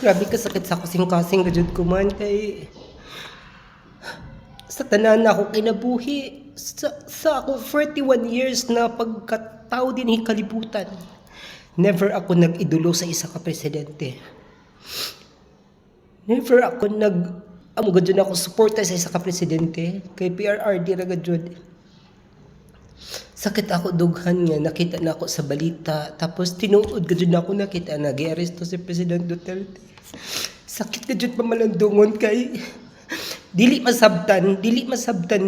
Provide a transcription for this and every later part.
Grabe ka sakit sa kasing-kasing na jud ko man kay sa tanan na ako kinabuhi sa ako 41 years na pagkatao din kalibutan. Never ako nag-idolo sa isa ka presidente. Never ako amo gud ako suporta sa isa ka presidente kay PRRD ra gud. Sakit ako dughan nga nakita na ako sa balita tapos tinuod gud ako nakita na giaresto si President Duterte. Sakit gud pamalandungon kay dili masabtan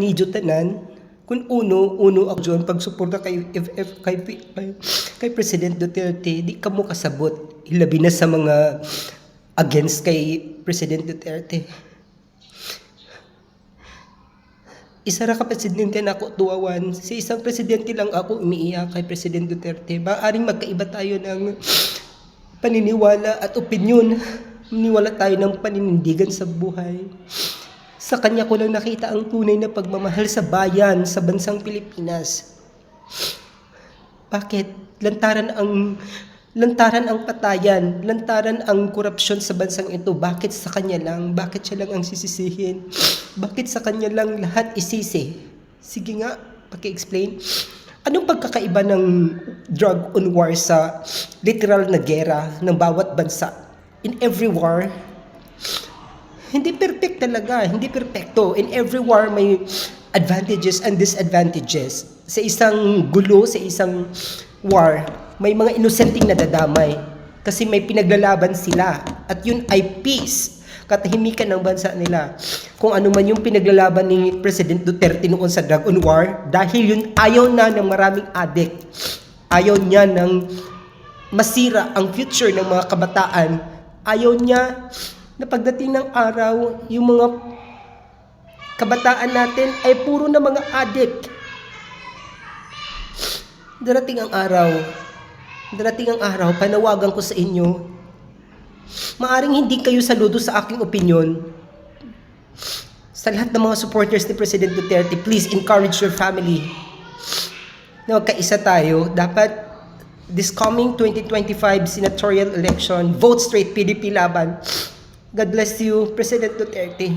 ni tanan kun uno ako dyan pagsuporta kay President Duterte. Di ka mo kasabot ilabi na sa mga against kay President Duterte. Isa ra ka presidente na ako tuwawan. Si isang presidente lang ako umiiyak kay President Duterte. Maaring magkaiba tayo ng paniniwala at opinyon. Maniwala tayo ng paninindigan sa buhay. Sa kanya ko lang nakita ang tunay na pagmamahal sa bayan, sa bansang Pilipinas. Bakit? Lantaran ang patayan, lantaran ang korupsyon sa bansang ito. Bakit sa kanya lang? Bakit siya lang ang sisisihin? Bakit sa kanya lang lahat isisi? Sige nga, paki-explain. Anong pagkakaiba ng drug on war sa literal na gera ng bawat bansa? In every war, hindi perfect talaga, hindi perfecto. In every war may advantages and disadvantages. Sa isang gulo, sa isang war, may mga inosenteng nadadamay kasi may pinaglalaban sila at yun ay peace, katahimikan ng bansa nila. Kung ano man yung pinaglalaban ni President Duterte noon sa drug on war, dahil yun ayaw na ng maraming addict, ayaw niya ng masira ang future ng mga kabataan, ayaw niya na pagdating ng araw yung mga kabataan natin ay puro na mga addict. Darating ang araw, panawagan ko sa inyo, maaring hindi kayo saludo sa aking opinion. Sa lahat ng mga supporters ni President Duterte, please encourage your family na magkaisa tayo. Dapat this coming 2025 senatorial election, vote straight, PDP laban. God bless you, President Duterte.